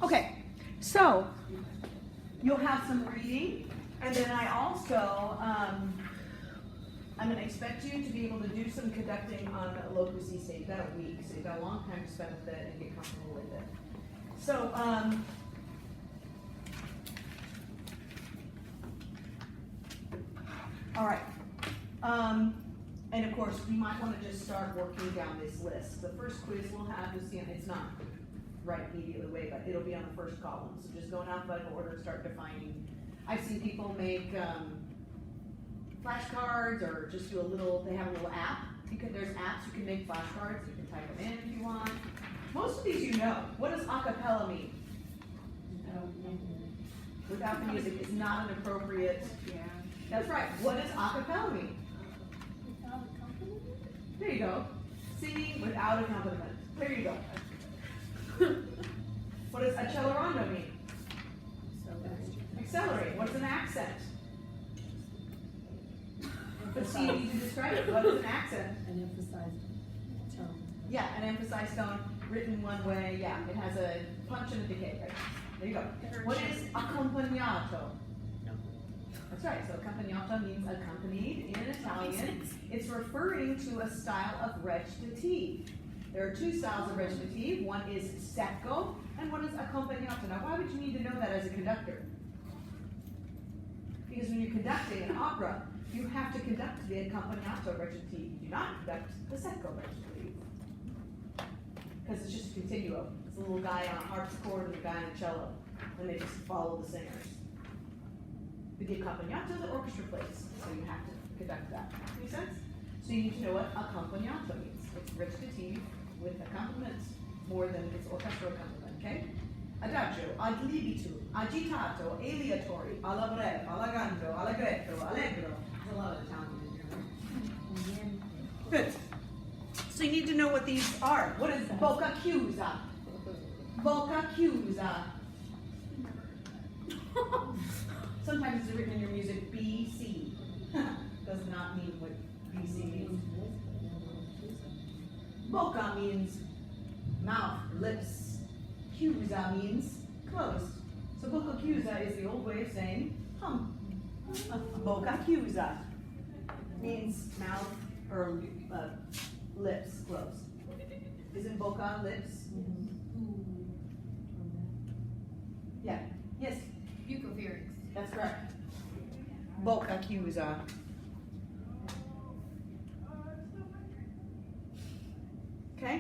Okay, so you'll have some reading, and then I also, I'm going to expect you to be able to do some conducting on a local C stage. You've got a week, so you've got a long time to spend with it and get comfortable with it. So, all right. And of course, you might want to just start working down this list. The first quiz we'll have is, it's not right immediately away, but it'll be on the first column. So just go in alphabetical order and start defining. I've seen people make flashcards or just do they have a little app. There's apps you can make flashcards. You can type them in if you want. Most of these you know. What does a cappella mean? Without the music is not an appropriate. Yeah. That's right. What does a cappella mean? Without accompaniment? There you go. Singing without accompaniment. There you go. What does accelerando mean? Accelerate. What's an accent? But see, you need to describe it. What is an accent? An emphasized tone. Yeah, an emphasized tone, written one way. Yeah, it has a punch and a decay. Right? There you go. What is accompagnato? That's right. So accompagnato means accompanied in Italian. It's referring to a style of recitative. There are two styles of recitative. One is secco, and one is accompagnato. Now, why would you need to know that as a conductor? Because when you're conducting an opera, you have to conduct the accompagnato recitative. You do not conduct the secco recitative. Because it's just a continuo. It's a little guy on a harpsichord and a guy on a cello, and they just follow the singers. With the accompagnato, the orchestra plays, so you have to conduct that. Make sense? So you need to know what accompagnato means. It's recitative with accompaniment more than its orchestral accompaniment, okay? Adagio, ad libitum, agitato, aleatory, alla breve, all'agando, allegretto, allegro. There's a lot of Italian in here, right? Good. So you need to know what these are. What is bocca chiusa? Bocca chiusa. Sometimes it's written in your music BC. Does not mean what BC means. Bocca means mouth, lips. Chiusa means closed. So bocca chiusa is the old way of saying hum. Bocca chiusa means mouth or lips closed. Isn't bocca lips? Yeah. Yes. Bucopharynx. That's correct. Bocca chiusa. Okay?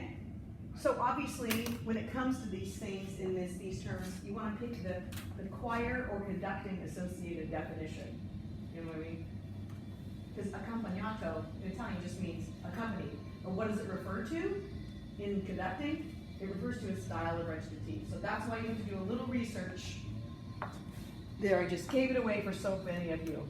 So obviously, when it comes to these things in these terms, you want to pick the choir or conducting associated definition. You know what I mean? Because accompagnato in Italian just means accompanied. But what does it refer to in conducting? It refers to a style of recitative. So that's why you have to do a little research. There, I just gave it away for so many of you.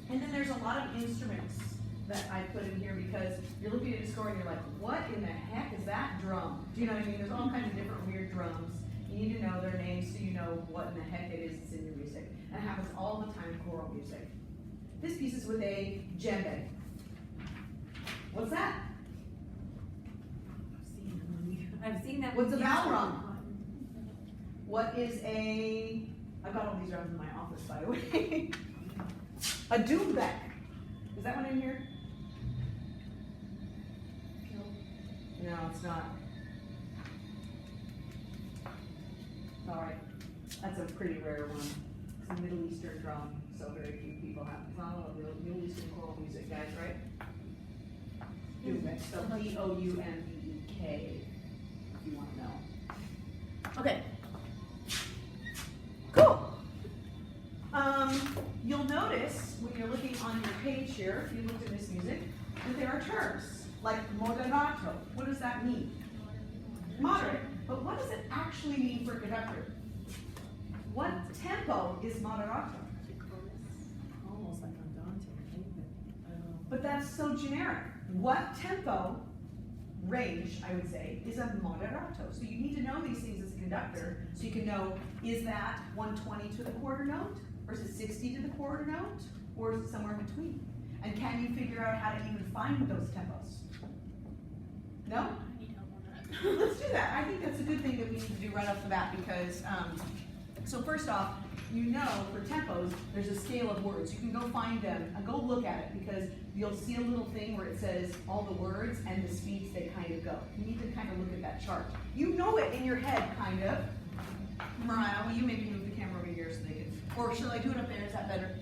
And then there's a lot of instruments that I put in here because you're looking at a score and you're like, what in the heck is that drum? Do you know what I mean? There's all kinds of different weird drums. You need to know their names so you know what in the heck it is that's in your music. And it happens all the time in choral music. This piece is with a djembe. What's that? I've seen that. What's a vowel drum? What is I've got all these drums in my office, by the way. A doumbek. Is that one in here? No, it's not. All right. That's a pretty rare one. It's a Middle Eastern drum, so very few people have. It's not a lot of Middle Eastern choral music, guys, right? Doumbek. So D-O-U-M-B-E-K, if you want to know. Okay. Cool. You'll notice when you're looking on your page here, if you looked at this music, that there are terms like moderato. What does that mean? Moderate. But what does it actually mean for a conductor? What tempo is moderato? Almost like andante, I think, but I don't know. But that's so generic. What tempo range, I would say, is a moderato? So you need to know these things as a conductor so you can know, is that 120 to the quarter note? Or is it 60 to the quarter note? Or is it somewhere in between? And can you figure out how to even find those tempos? No? Let's do that. I think that's a good thing that do right off the bat because, so first off, you know for tempos, there's a scale of words. You can go find them and go look at it because you'll see a little thing where it says all the words and the speeds they kind of go. You need to kind of look at that chart. You know it in your head, kind of. Mariah, will you maybe move the camera over here so they can, or shall I do it up there? Is that better?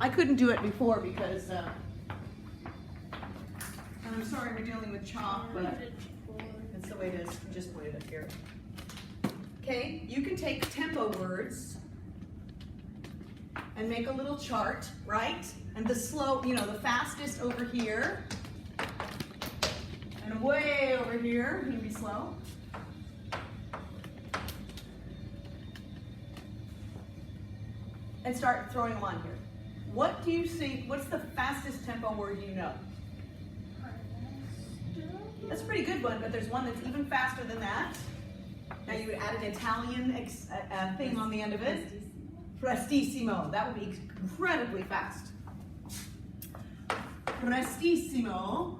I couldn't do it before because, and I'm sorry we're dealing with chalk, but that's the way it is. You just put it up here. Okay, you can take tempo words and make a little chart, right? And the slow, you know, the fastest over here, and way over here, maybe slow. And start throwing them on here. What do you think, what's the fastest tempo word you know? That's a pretty good one, but there's one that's even faster than that. Now you would add an Italian thing on the end of it. Prestissimo. That would be incredibly fast. Prestissimo.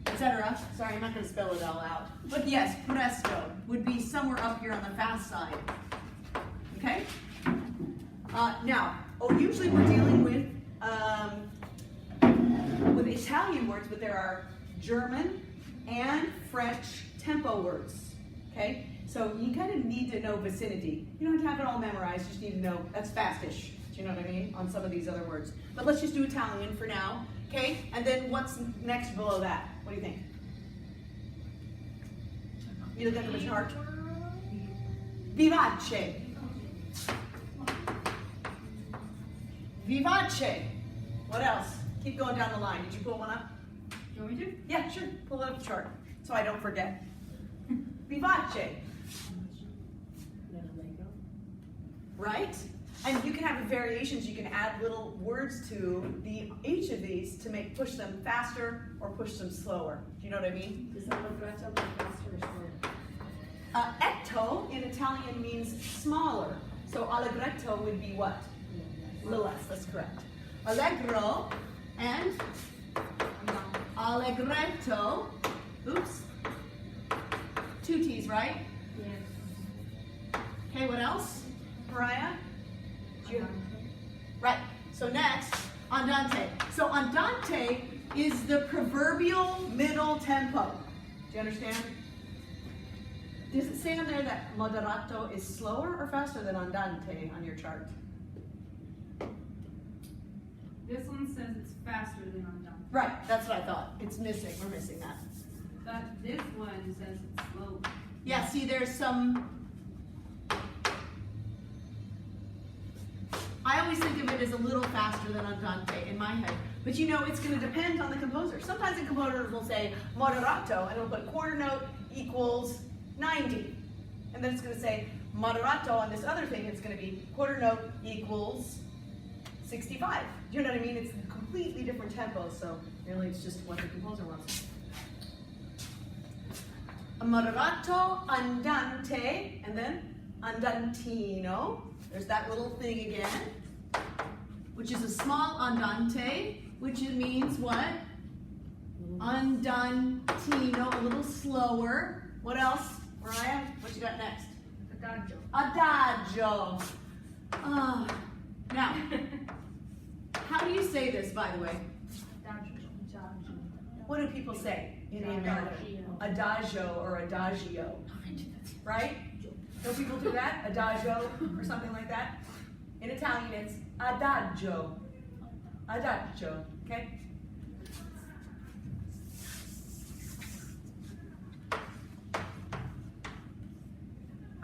Etc. Sorry, I'm not going to spell it all out. But yes, presto would be somewhere up here on the fast side. Okay? Now, usually we're dealing with Italian words, but there are German and French tempo words. Okay? So you kind of need to know vicinity. You don't have to have it all memorized, you just need to know that's fastish. Do you know what I mean? On some of these other words. But let's just do Italian for now. Okay? And then what's next below that? What do you think? You look at the chart. Vivace. Vivace. What else? Keep going down the line. Did you pull one up? You want me to? Yeah, sure. Pull it up the chart so I don't forget. Vivace. Right? And you can have variations. You can add little words to each of these to push them faster or push them slower. Do you know what I mean? Does allegretto mean faster or slower? Etto in Italian means smaller. So allegretto would be what? Little less, that's correct. Allegro and allegretto. Oops. Two T's, right? Yes. Okay, what else? Mariah? Right. So next, andante. So andante is the proverbial middle tempo. Do you understand? Does it say on there that moderato is slower or faster than andante on your chart? This one says it's faster than andante. Right, that's what I thought. It's missing. We're missing that. But this one says it's slow. Yeah, see, there's some. I always think of it as a little faster than andante in my head. But you know, it's going to depend on the composer. Sometimes the composers will say moderato, and it'll put quarter note equals 90. And then it's going to say moderato on this other thing, it's going to be quarter note equals 65. Do you know what I mean? It's a completely different tempo, so really it's just what the composer wants. Moderato, andante, and then andantino. There's that little thing again, which is a small andante, which it means what? Andantino, a little slower. What else? Mariah, what you got next? Adagio. Adagio. Now, how do you say this, by the way? What do people say in the American? Adagio or adagio, right? Don't people do that? Adagio or something like that? In Italian, it's adagio. Adagio, okay?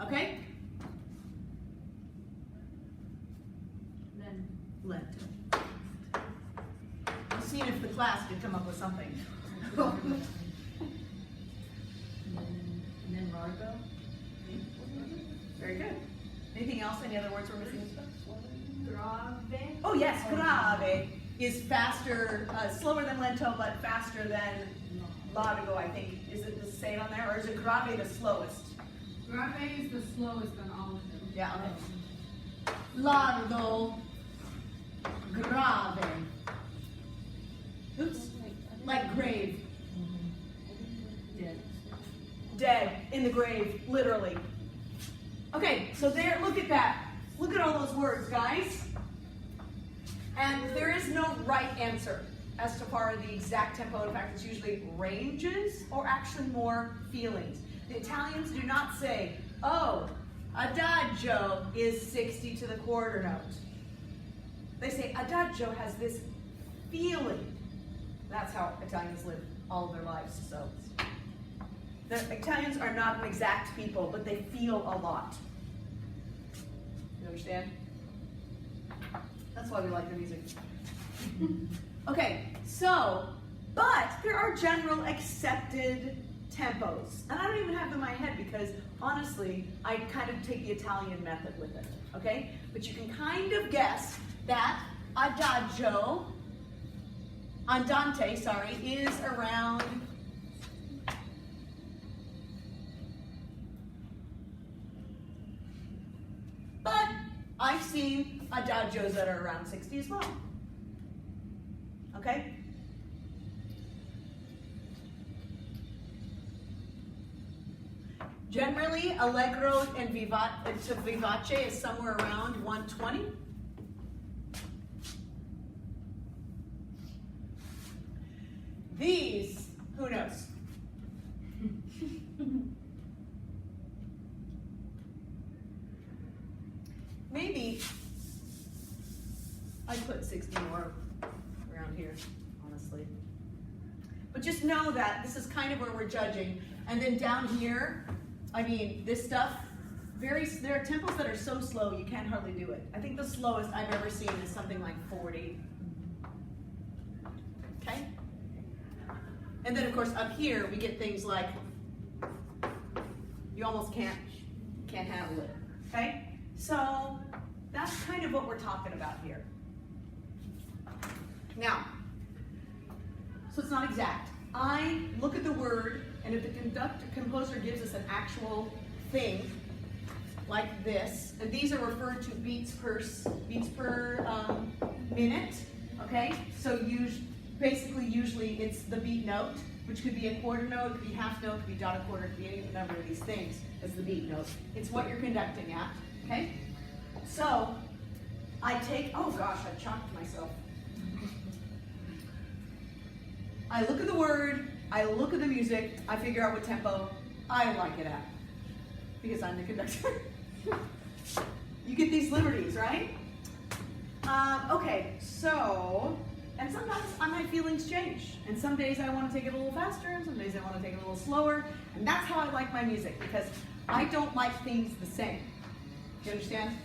Okay? Lento. I'm seeing if the class could come up with something. And then largo. Very good. Anything else? Any other words we're missing? Grave. Oh yes, grave is faster, slower than lento, but faster than largo, I think. Is it the same on there, or is it grave the slowest? Grave is the slowest on all of them. Yeah, okay. Largo, grave. Oops, like grave. Dead. dead, in the grave, literally. Okay, so there, look at that. Look at all those words, guys. And there is no right answer as to far as the exact tempo. In fact, it's usually ranges or actually more feelings. The Italians do not say, oh, adagio is 60 to the quarter note. They say adagio has this feeling. That's how Italians live all of their lives. So the Italians are not an exact people, but they feel a lot. You understand? That's why we like their music. Okay, so, but there are general accepted tempos. And I don't even have them in my head because, honestly, I kind of take the Italian method with it, okay? But you can kind of guess that adagio, andante, is around but I've seen adagios that are around 60 as well. Okay? Generally, allegro and vivace is somewhere around 120. These, who knows? Maybe I'd put 60 more around here, honestly. But just know that this is kind of where we're judging. And then down here, I mean, this stuff, there are tempos that are so slow you can't hardly do it. I think the slowest I've ever seen is something like 40. Okay? And then of course up here we get things like you almost can't handle it. Okay? So that's kind of what we're talking about here. Now, so it's not exact. I look at the word, and if the composer gives us an actual thing, like this, and these are referred to beats per minute, okay? So usually it's the beat note, which could be a quarter note, could be half note, could be dotted quarter, could be any number of these things as the beat note. It's what you're conducting at, okay? So I take, oh gosh, I chopped myself. I look at the word, I look at the music, I figure out what tempo I like it at, because I'm the conductor. You get these liberties, right? Okay, so, and sometimes my feelings change, and some days I want to take it a little faster, and some days I want to take it a little slower, and that's how I like my music, because I don't like things the same. Do you understand?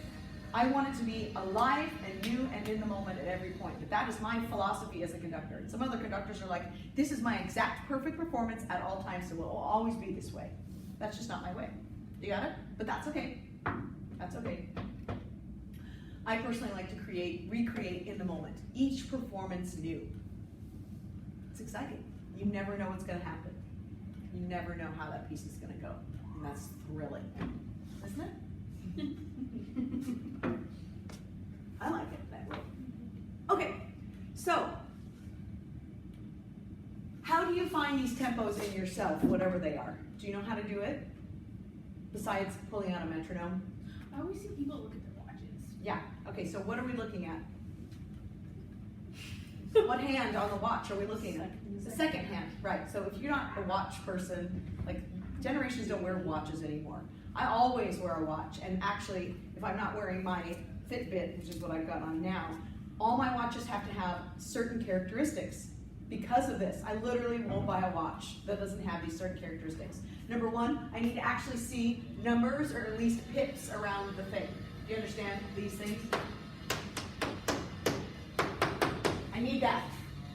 I want it to be alive and new and in the moment at every point. But that is my philosophy as a conductor. And some other conductors are like, this is my exact perfect performance at all times, so it will always be this way. That's just not my way. You got it? But that's okay. That's okay. I personally like to recreate in the moment. Each performance new. It's exciting. You never know what's going to happen. You never know how that piece is going to go. And that's thrilling, isn't it? I like it that way. Okay, so how do you find these tempos in yourself, whatever they are? Do you know how to do it? Besides pulling out a metronome? I always see people look at their watches. Yeah, okay, so what are we looking at? What hand on the watch are we looking at? The second hand, right. So if you're not a watch person, like generations don't wear watches anymore. I always wear a watch, and actually, if I'm not wearing my Fitbit, which is what I've got on now, all my watches have to have certain characteristics. Because of this, I literally won't buy a watch that doesn't have these certain characteristics. Number one, I need to actually see numbers or at least pips around the thing. Do you understand these things? I need that.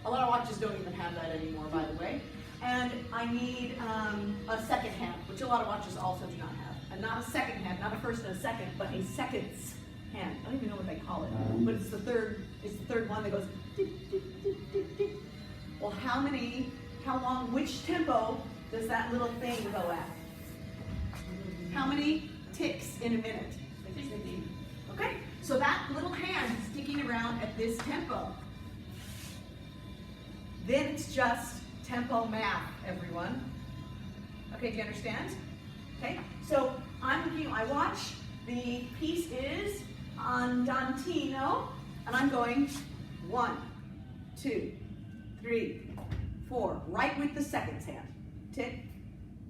A lot of watches don't even have that anymore, by the way. And I need a second hand, which a lot of watches also do not have. And not a second hand, not a first and a second, but a seconds hand. I don't even know what they call it, but it's the third one that goes tick, tick, tick, tick, tick. Well, how long, which tempo does that little thing go at? How many ticks in a minute? 60. Okay, so that little hand is sticking around at this tempo. Then it's just tempo math, everyone. Okay, do you understand? Okay, so I'm looking at my watch. The piece is andantino, and I'm going 1, 2, 3, 4, right with the seconds hand. Tick,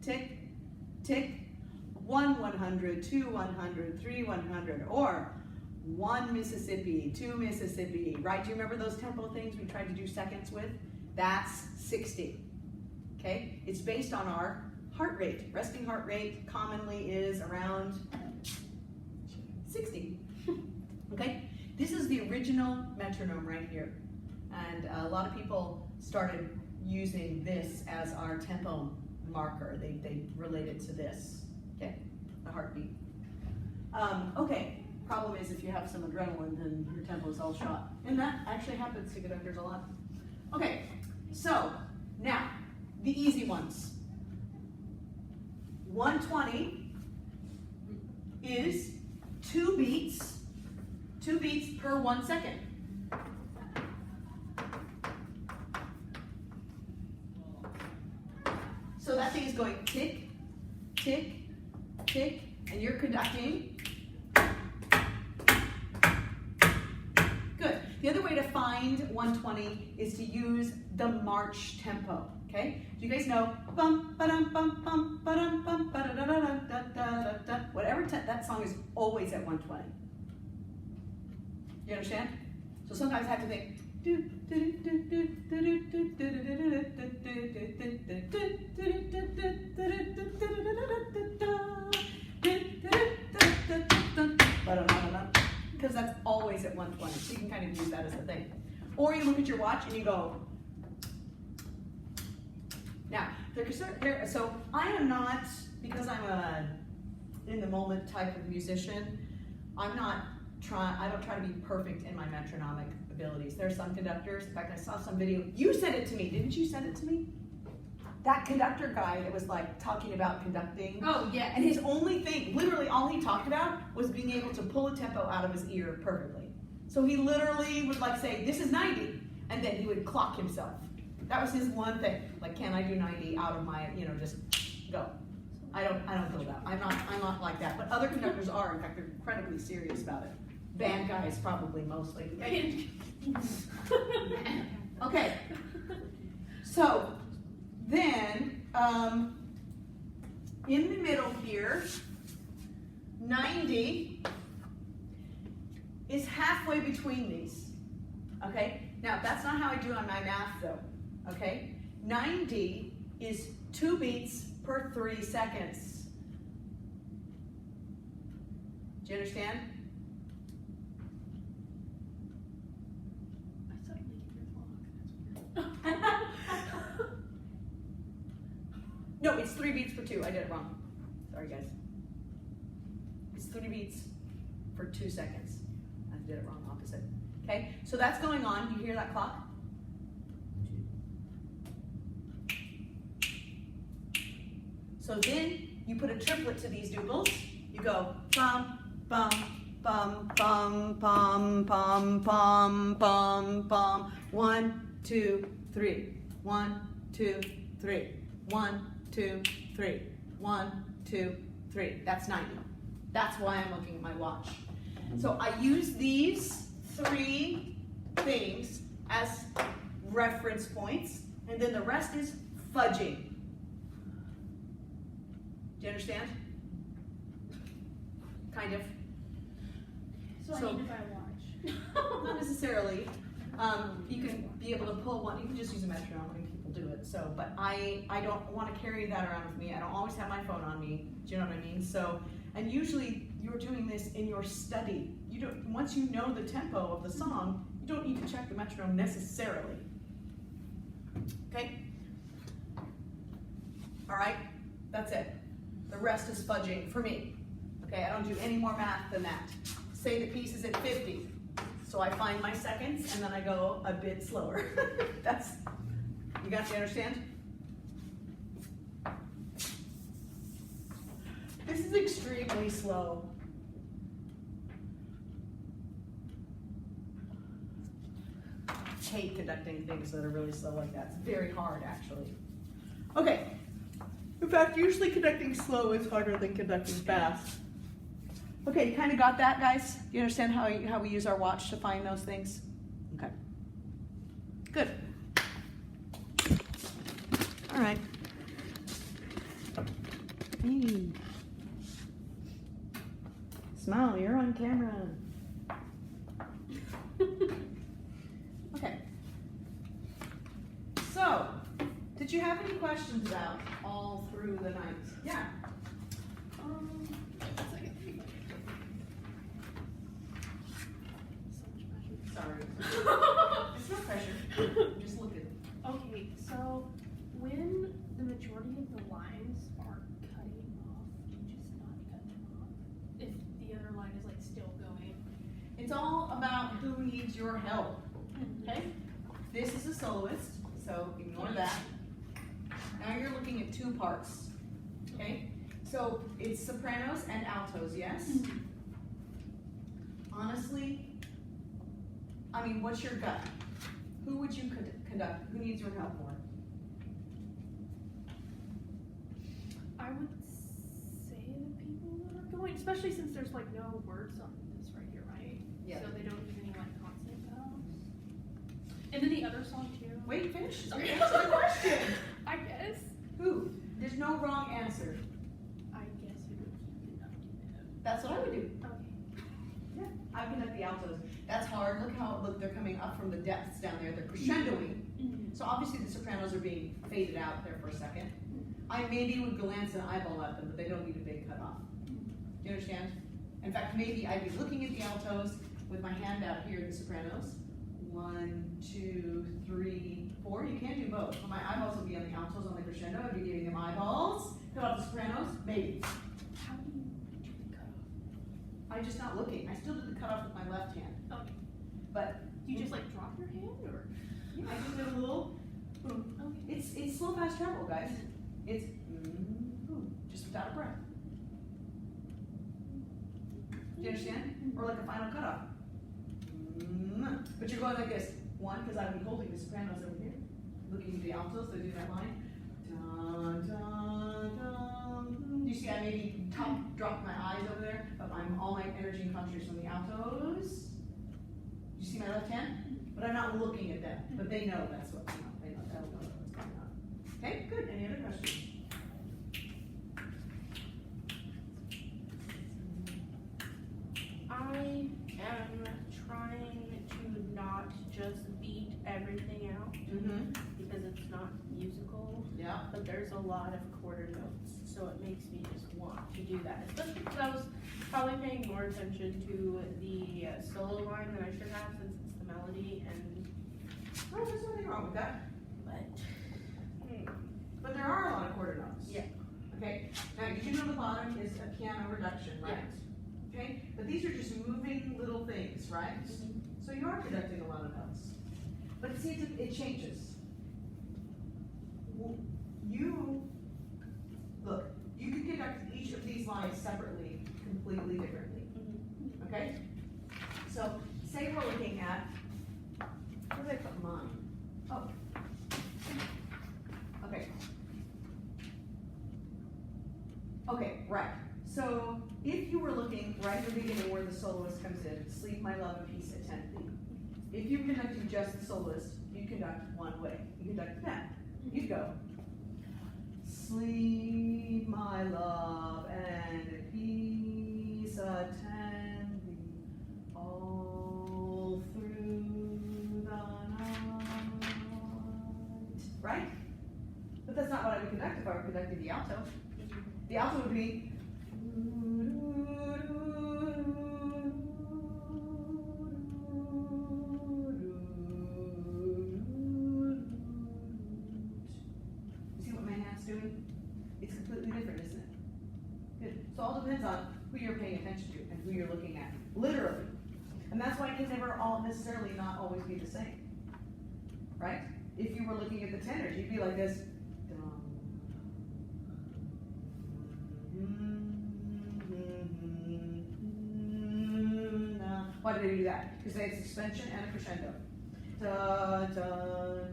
tick, tick. 1 100, 2 100, 3 100, or 1 Mississippi, 2 Mississippi, right? Do you remember those tempo things we tried to do seconds with? That's 60, okay? It's based on our heart rate. Resting heart rate commonly is around 60, okay? This is the original metronome right here. And a lot of people started using this as our tempo marker. They relate it to this, okay? The heartbeat. Okay, problem is if you have some adrenaline, then your tempo is all shot. And that actually happens to conductors a lot. Okay, so now, the easy ones. 120 is 2 beats per 1 second. So that thing is going tick, tick, tick, and you're conducting. Good. The other way to find 120 is to use the march tempo. Okay? Do you guys know bum ba-dum bum bum ba-dum bum ba-da-da-da-da-da-da-da? Whatever that song is always at 120. You understand? So sometimes I have to think. Because that's always at 120. So you can kind of use that as a thing. Or you look at your watch and you go. Now, so I am not, because I'm a in the moment type of musician, I don't try to be perfect in my metronomic abilities. There are some conductors, in fact I saw some video, you sent it to me, didn't you send it to me? That conductor guy that was like talking about conducting. Oh, yeah. And his only thing, literally all he talked about was being able to pull a tempo out of his ear perfectly. So he literally would like say, this is 90, and then he would clock himself. That was his one thing. Like, can I do 90 out of my, just go. I don't feel that. I'm not like that. But other conductors are. In fact, they're incredibly serious about it. Band guys probably mostly. Okay. So then in the middle here, 90 is halfway between these. Okay? Now that's not how I do on my math though. Okay? 90 is 2 beats per 3 seconds. Do you understand? I started making your vlog. No, it's 3 beats for 2. I did it wrong. Sorry, guys. It's 3 beats for 2 seconds. I did it wrong, opposite. Okay, so that's going on. You hear that clock? So then you put a triplet to these doodles. You go bum, bum, bum, bum, bum, bum, bum, bum, bum. 1, 2, 3. 1, 2, 3. 1, 2, 3. 1, 2, 3. That's 90. That's why I'm looking at my watch. So I use these 3 things as reference points, and then the rest is fudging. Do you understand? Kind of. So I need to buy a watch. Not necessarily. You can be able to pull one. You can just use a metronome. Many people do it. So, but I don't want to carry that around with me. I don't always have my phone on me. Do you know what I mean? So, and usually you're doing this in your study. You don't. Once you know the tempo of the song, you don't need to check the metronome necessarily. Okay. All right. That's it. The rest is fudging for me. Okay. I don't do any more math than that. Say the piece is at 50. So I find my seconds and then I go a bit slower. That's, you got to understand? This is extremely slow. I hate conducting things that are really slow like that. It's very hard actually. Okay, in fact, usually conducting slow is harder than conducting fast. Okay, you kind of got that, guys? You understand how we use our watch to find those things? Okay. Good. All right. Hey. Smile, you're on camera. Okay. So, did you have any questions about all through the night? Yeah. Sorry. It's no pressure. Just look at it. Okay, so when the majority of the lines are cutting off, do you just not cut them off? If the other line is like still going. It's all about who needs your help. Okay? This is a soloist, so ignore that. Now you're looking at two parts. Okay? So it's sopranos and altos, yes? Honestly, I mean, what's your gut? Who would you conduct? Who needs your help more? I would say the people that are going, especially since there's like no words on this right here, right? Yeah. So they don't use any like consonant vowels. And then the other song too. Wait, finish. Okay. Answer the question. I guess. Who? There's no wrong answer. I guess who would keep conducting it. That's what I would do. Okay. Yeah, I conduct the altos. That's hard. Look, they're coming up from the depths down there. They're crescendoing. So obviously the sopranos are being faded out there for a second. I maybe would glance an eyeball at them, but they don't need a big cutoff. Do you understand? In fact, maybe I'd be looking at the altos with my hand out here in the sopranos. 1, 2, 3, 4. You can do both. So my eyeballs would be on the altos, on the crescendo. I'd be giving them eyeballs. Cut off the sopranos. Maybe. How do you do the cutoff? I'm just not looking. I still do the cutoff with my left hand. Okay. But Do you just like drop your hand or? I just did a little. Boom. Okay. It's slow fast travel, guys. It's just without a breath. Do you understand? Or like a final cutoff. But you're going like this. One, because I'd be holding the sopranos over here, looking at the altos. So do that line. Dun, dun, dun. Do you see? I maybe drop my eyes over there, but I'm all my energy and concentration on the altos. Do you see my left hand? But I'm not looking at them. But they know that's what they know. They'll know what's going on. Okay, good. Any other questions? I am trying to not just beat everything out Mm-hmm. because it's not musical, Yeah. but there's a lot of quarter notes, so it makes me just want to do that. Especially because I was probably paying more attention to the solo line than I should have since it's the melody and, Oh, there's nothing wrong with that. but, But there are a lot of quarter notes. Yeah. Okay. Now, did you know the bottom is a piano reduction, right? Okay. But these are just moving little things, right? So you are conducting a lot of notes. But see, it changes. You can conduct each of these lines separately, completely differently. Okay? So, say we're looking at, where did I put mine? Oh. Okay. Okay, right. So, if you were looking right at the beginning where the soloist comes in, sleep my love in peace at 10 feet. If you're conducting just the soloist, you conduct one way. You conduct that. You'd go, sleep my love and in peace attend thee all through the night. Right? But that's not what I would conduct if I were conducting the alto. The alto would be. You see what my hand's doing? It's completely different, isn't it? Good. So it all depends on who you're paying attention to and who you're looking at. Literally. And that's why it can never all necessarily not always be the same. Right? If you were looking at the tenors, you'd be like this. Why did I do that? Because it's suspension and a crescendo. Da, da, da, da.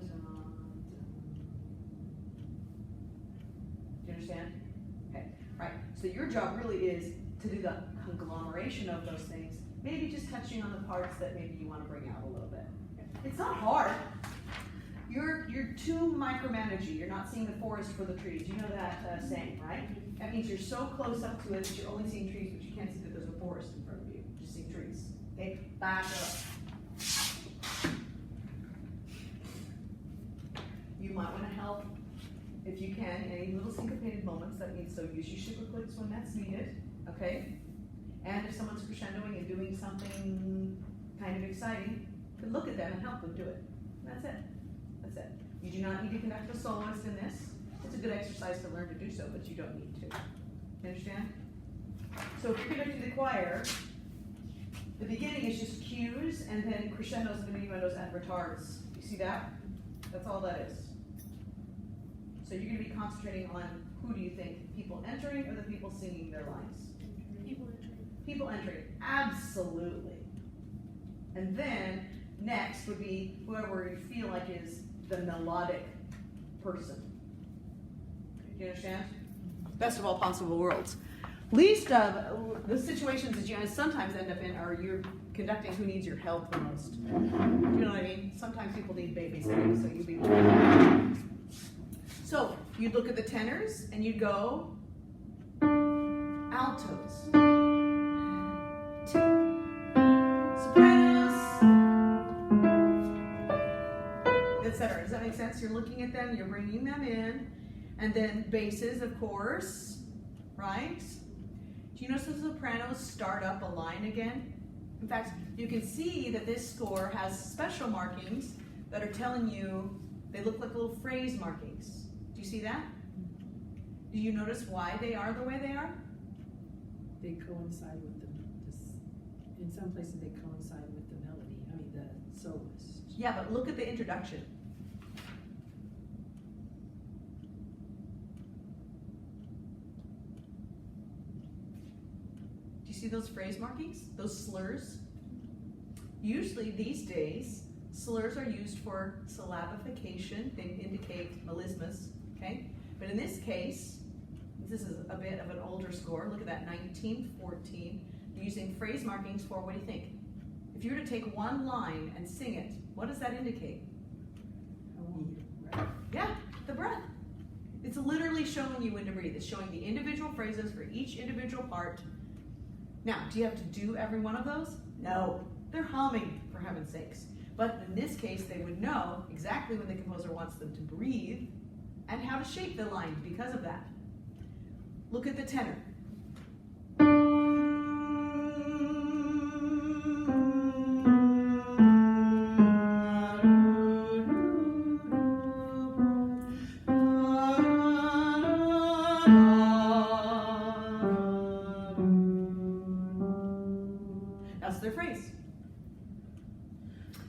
Do you understand? Okay, right. So your job really is to do the conglomeration of those things, maybe just touching on the parts that maybe you want to bring out a little bit. It's not hard. You're too micromanaging. You're not seeing the forest for the trees. You know that saying, right? That means you're so close up to it that you're only seeing trees, but you can't see that there's a forest in front of you. You just see trees. Okay, back up. You might want to help, if you can, any little syncopated moments. That means, so use your super clicks when that's needed, okay? And if someone's crescendoing and doing something kind of exciting, then look at them and help them do it. That's it. That's it. You do not need to conduct a soloist in this. It's a good exercise to learn to do so, but you don't need to. You understand? So if you're conducting the choir, the beginning is just cues, and then crescendos and diminuendos and retards. You see that? That's all that is. So you're going to be concentrating on who do you think, people entering or the people singing their lines? People entering. People entering, absolutely. And then next would be whoever you feel like is the melodic person. Do you understand? Best of all possible worlds. Least of the situations that you sometimes end up in are you're conducting who needs your help the most. Do you know what I mean? Sometimes people need babysitting, so you be. So you'd look at the tenors and you'd go altos, sopranos, etc. Does that make sense? You're looking at them, you're bringing them in, and then basses, of course, right? Do you notice the sopranos start up a line again? In fact, you can see that this score has special markings that are telling you they look like little phrase markings. Do you see that? Do you notice why they are the way they are? They coincide with in some places they coincide with the melody, I mean the soloist. Yeah, but look at the introduction. Do you see those phrase markings? Those slurs? Usually these days, slurs are used for syllabification. They indicate melismas, okay? But in this case, this is a bit of an older score. Look at that, 1914. You're using phrase markings for, what do you think? If you were to take one line and sing it, what does that indicate? How long you breath. Yeah, the breath. It's literally showing you when to breathe. It's showing the individual phrases for each individual part. Now, do you have to do every one of those? No. They're humming, for heaven's sakes. But in this case, they would know exactly when the composer wants them to breathe and how to shape the line because of that. Look at the tenor. That's their phrase.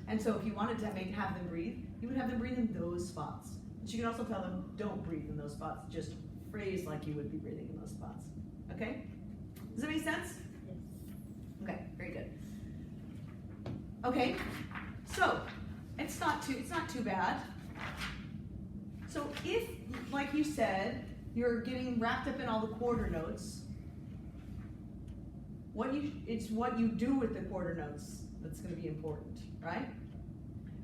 And so if you wanted to have them breathe, you would have them breathe in those spots. But you can also tell them, don't breathe in those spots. Just phrase like you would be breathing in those spots. Okay? Does that make sense? Yes. Okay, very good. Okay, so it's not too bad. So if, like you said, you're getting wrapped up in all the quarter notes, it's what you do with the quarter notes that's going to be important, right?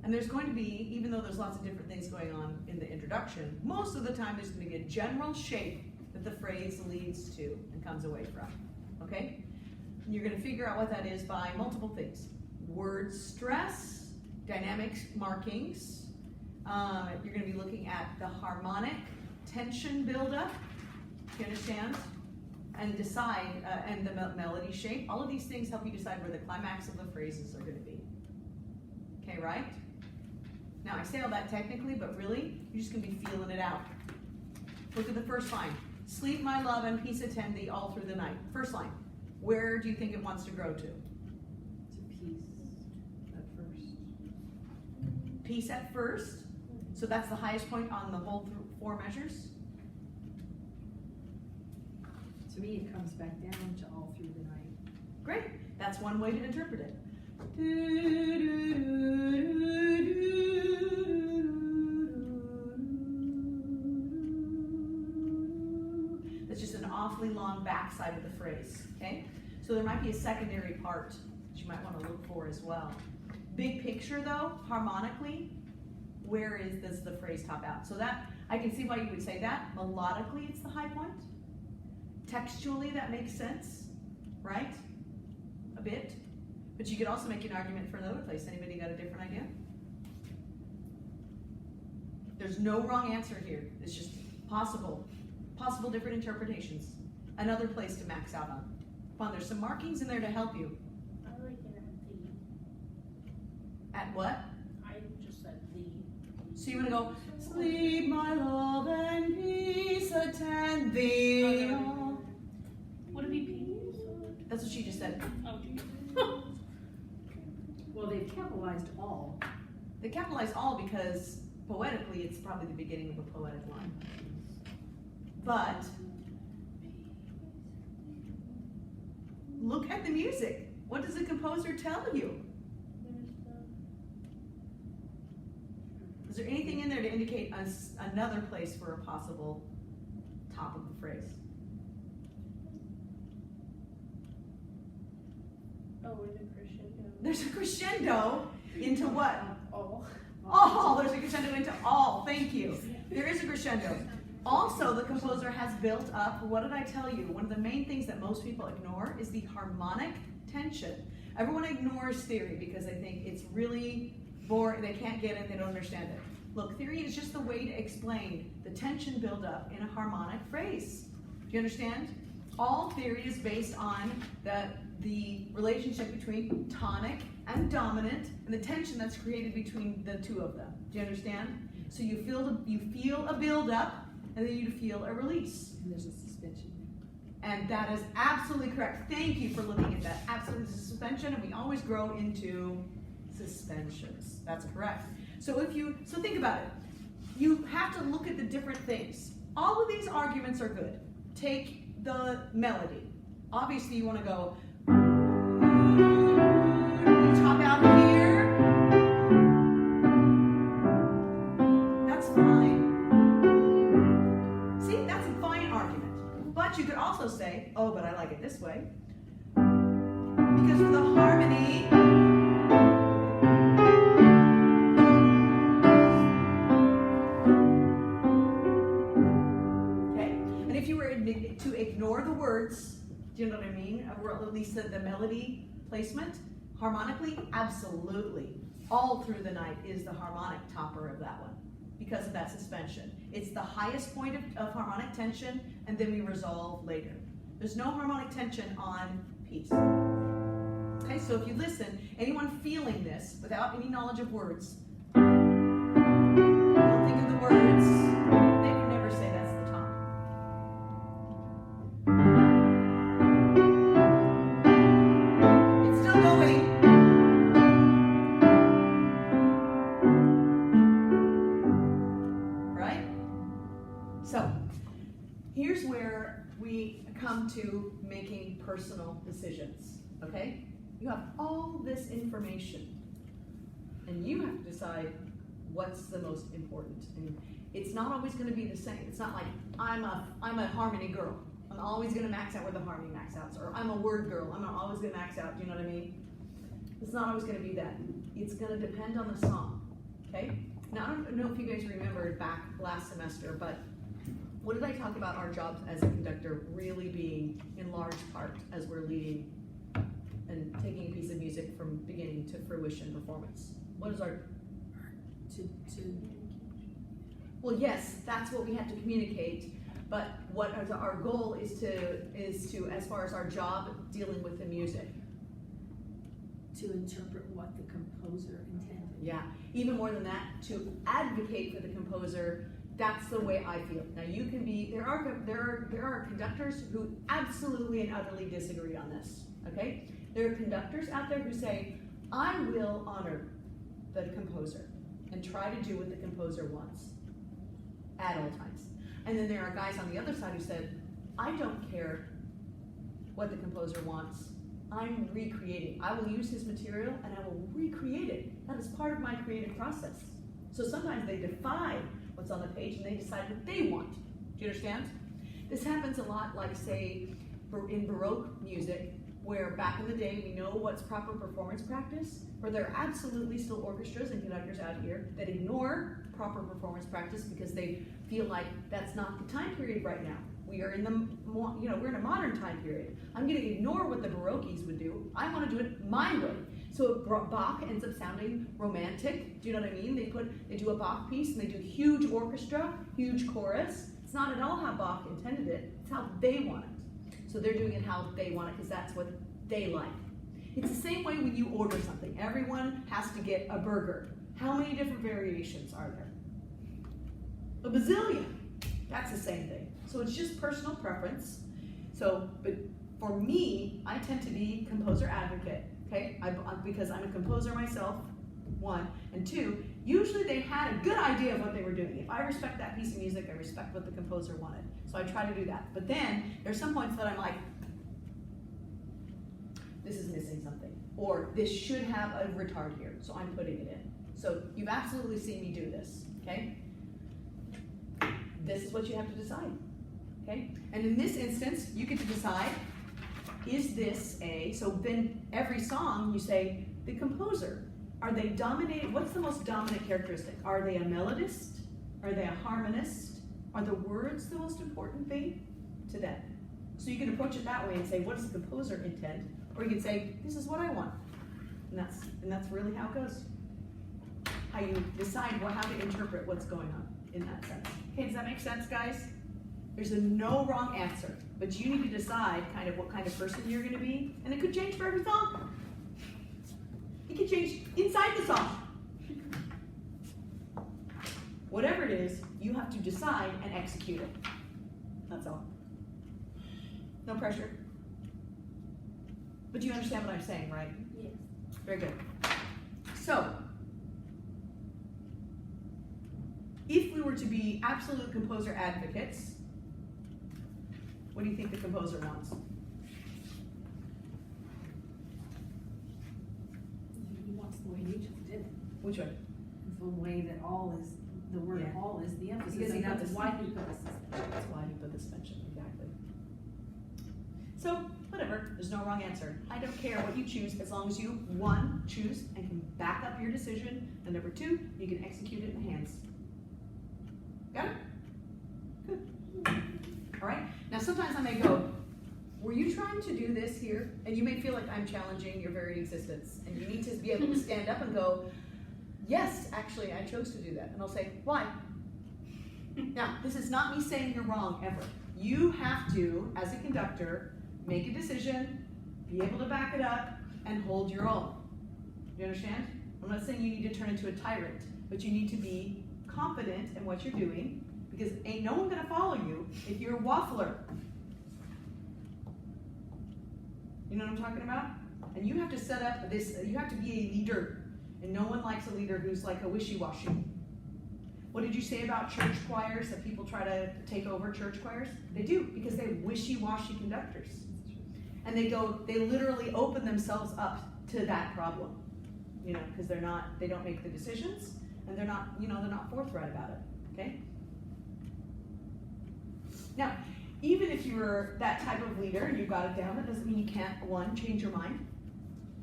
And there's going to be, even though there's lots of different things going on in the introduction, most of the time there's going to be a general shape that the phrase leads to and comes away from, okay? And you're going to figure out what that is by multiple things. Word stress, dynamic markings. You're going to be looking at the harmonic tension buildup, you understand? And decide, and the melody shape. All of these things help you decide where the climax of the phrases are going to be. Okay, right? Now, I say all that technically, but really, you're just going to be feeling it out. Look at the first line. Sleep, my love, and peace attend thee all through the night. First line. Where do you think it wants to grow to? To peace at first. Peace at first. So that's the highest point on the whole four measures. To me, it comes back down to all through the night. Great. That's one way to interpret it. It's just an awfully long backside of the phrase, okay? So there might be a secondary part that you might want to look for as well. Big picture though, harmonically, where does the phrase top out? So that, I can see why you would say that. Melodically, it's the high point. Textually, that makes sense, right? A bit. But you could also make an argument for another place. Anybody got a different idea? There's no wrong answer here. It's just possible different interpretations. Another place to max out on. Come on, there's some markings in there to help you. I like it at the. At what? I just said the. So you want to go, sleep, my love, and peace attend thee. Would it be P? That's what she just said. Oh, geez. Well, they've capitalized all. They capitalize all because poetically it's probably the beginning of a poetic line. But look at the music. What does the composer tell you? There's the. Is there anything in there to indicate another place for a possible top of the phrase? Oh, where's the crescendo? There's a crescendo into what? Oh. All. There's a crescendo into all. Thank you. There is a crescendo. Also, the composer has built up, what did I tell you? One of the main things that most people ignore is the harmonic tension. Everyone ignores theory because they think it's really boring, they can't get it, they don't understand it. Look, theory is just the way to explain the tension buildup in a harmonic phrase. Do you understand? All theory is based on the relationship between tonic and dominant and the tension that's created between the two of them. Do you understand? So you feel a buildup and then you feel a release. And there's a suspension. And that is absolutely correct. Thank you for looking at that. Absolutely suspension, and we always grow into suspensions. That's correct. So think about it. You have to look at the different things. All of these arguments are good. Take the melody. Obviously you want to go, you top out here. That's fine. See, that's a fine argument. But you could also say, oh, but I like it this way. Because for the harmony, okay? And if you were to ignore the words, do you know what I mean? Or at least the melody placement, harmonically, absolutely. All Through the Night is the harmonic topper of that one because of that suspension. It's the highest point of harmonic tension, and then we resolve later. There's no harmonic tension on peace. Okay, so if you listen, anyone feeling this without any knowledge of words, don't think of the words, they can never say that's the top. It's still going. Right? So, here's where we come to making personal decisions, okay? You have all this information, and you have to decide what's the most important. And it's not always going to be the same. It's not like I'm a harmony girl. I'm always going to max out where the harmony max outs, or I'm a word girl. I'm always going to max out. Do you know what I mean? It's not always going to be that. It's going to depend on the song. Okay. Now I don't know if you guys remembered back last semester, but what did I talk about our jobs as a conductor really being in large part as we're leading and taking a piece of music from beginning to fruition performance? What is our well, yes, that's what we have to communicate, but what our goal is to as far as our job dealing with the music. To interpret what the composer intended. Yeah, even more than that, to advocate for the composer. That's the way I feel. Now you can be, there are conductors who absolutely and utterly disagree on this, okay? There are conductors out there who say, I will honor the composer and try to do what the composer wants at all times. And then there are guys on the other side who said, I don't care what the composer wants. I'm recreating. I will use his material and I will recreate it. That is part of my creative process. So sometimes they defy what's on the page and they decide what they want. Do you understand? This happens a lot, like say, in Baroque music, where back in the day, we know what's proper performance practice, where there are absolutely still orchestras and conductors out here that ignore proper performance practice because they feel like that's not the time period right now. We are in the, we're in a modern time period. I'm going to ignore what the Baroques would do. I want to do it my way. So Bach ends up sounding romantic. Do you know what I mean? They do a Bach piece and they do huge orchestra, huge chorus. It's not at all how Bach intended it. It's how they want it. So they're doing it how they want it because that's what they like. It's the same way when you order something. Everyone has to get a burger. How many different variations are there? A bazillion. That's the same thing. So it's just personal preference. So, but for me, I tend to be composer advocate, okay? Because I'm a composer myself, one. And two, usually they had a good idea of what they were doing. If I respect that piece of music, I respect what the composer wanted. So I try to do that. But then there's some points that I'm like, this is missing something. Or this should have a retard here, so I'm putting it in. So you've absolutely seen me do this, okay? This is what you have to decide, okay? And in this instance, you get to decide, is this so then every song you say, the composer, are they dominated? What's the most dominant characteristic? Are they a melodist? Are they a harmonist? Are the words the most important thing to them? So you can approach it that way and say, what does the composer intend? Or you can say, this is what I want. And that's really how it goes. How you decide how to interpret what's going on in that sense. Okay, does that make sense, guys? There's a no wrong answer, but you need to decide kind of what kind of person you're going to be, and it could change for every song. It could change inside the song. Whatever it is, you have to decide and execute it. That's all. No pressure. But you understand what I'm saying, right? Yes. Very good. So, if we were to be absolute composer advocates, what do you think the composer wants? He wants the way you just did it. Which way? The way that all is, the word Yeah. all is the emphasis, Because he and put that's the- why he put this. That's why he put the suspension, exactly. So, whatever, there's no wrong answer. I don't care what you choose as long as you, one, choose and can back up your decision, and number two, you can execute it in the hands. Got it? Good. All right, now sometimes I may go, were you trying to do this here? And you may feel like I'm challenging your very existence, and you need to be able to stand up and go, yes, actually, I chose to do that. And I'll say, why? Now, this is not me saying you're wrong, ever. You have to, as a conductor, make a decision, be able to back it up, and hold your own. You understand? I'm not saying you need to turn into a tyrant, but you need to be confident in what you're doing, because ain't no one gonna follow you if you're a waffler. You know what I'm talking about? And you have to set up this, you have to be a leader, and no one likes a leader who's like a wishy-washy. What did you say about church choirs, that people try to take over church choirs? They do, because they're wishy-washy conductors. And they literally open themselves up to that problem, you know, because they don't make the decisions, and they're not forthright about it, okay? Now, even if you're that type of leader and you got it down, that doesn't mean you can't, one, change your mind,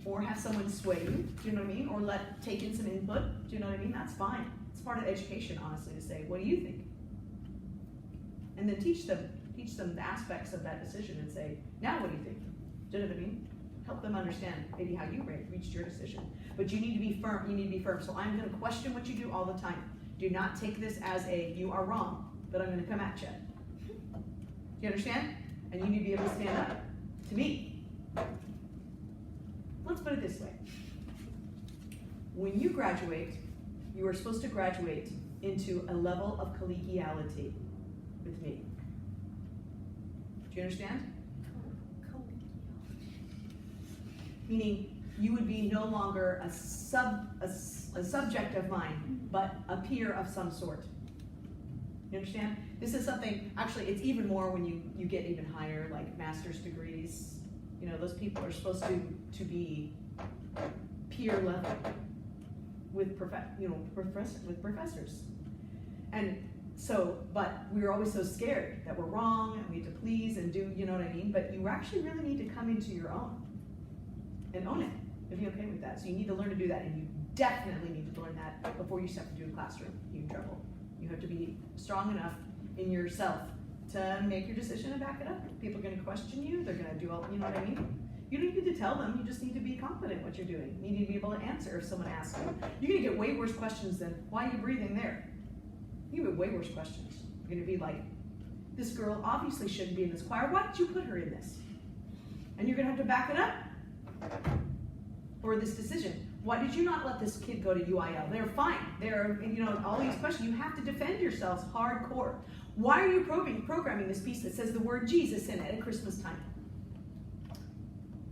or have someone sway you, do you know what I mean? Or take in some input, do you know what I mean? That's fine. It's part of education, honestly, to say, what do you think? And then teach them the aspects of that decision and say, now what do you think? Do you know what I mean? Help them understand maybe how you reached your decision. But you need to be firm, So I'm gonna question what you do all the time. Do not take this as you are wrong, but I'm gonna come at you. Do you understand? And you need to be able to stand up to me. Let's put it this way. When you graduate, you are supposed to graduate into a level of collegiality with me. Do you understand? Meaning, you would be no longer a subject of mine, but a peer of some sort. You understand? This is something, actually, it's even more when you get even higher, like master's degrees. You know, those people are supposed to be peer level with professors. And So, but we were always so scared that we're wrong and we have to please and do, you know what I mean? But you actually really need to come into your own and own it and be okay with that. So you need to learn to do that, and you definitely need to learn that before you step into a classroom. You're in trouble. You have to be strong enough in yourself to make your decision and back it up. People are going to question you. They're going to do all, you know what I mean? You don't need to tell them. You just need to be confident in what you're doing. You need to be able to answer if someone asks you. You're going to get way worse questions than, why are you breathing there? You get way worse questions. You're going to be like, this girl obviously shouldn't be in this choir. Why did you put her in this? And you're going to have to back it up. Or this decision. Why did you not let this kid go to UIL? They're fine. They're, you know, all these questions. You have to defend yourselves hardcore. Why are you programming this piece that says the word Jesus in it at Christmas time?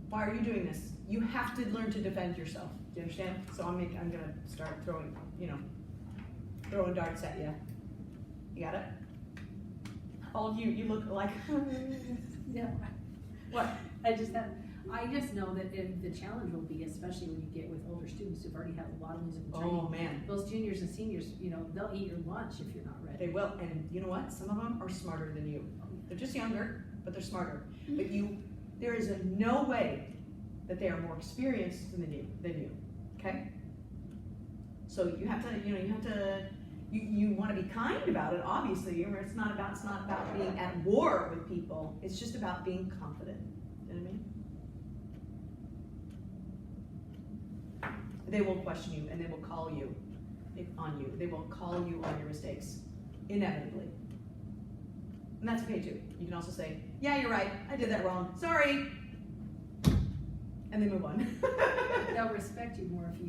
Why are you doing this? You have to learn to defend yourself. Do you understand? So I'm gonna start throwing, throwing darts at you. You got it? All of you look like. Yeah. What? I just know that the challenge will be, especially when you get with older students who've already had a lot of musical training. Oh man. Those juniors and seniors, they'll eat your lunch if you're not ready. They will, and you know what? Some of them are smarter than you. They're just younger, but they're smarter. But there is no way that they are more experienced than you. Okay? So you have to, you want to be kind about it, obviously. It's not about being at war with people. It's just about being confident. You know what I mean? They will question you and they will call you on you. They will call you on your mistakes, inevitably. And that's okay too. You can also say, yeah, you're right, I did that wrong, sorry. And they move on. They'll respect you more if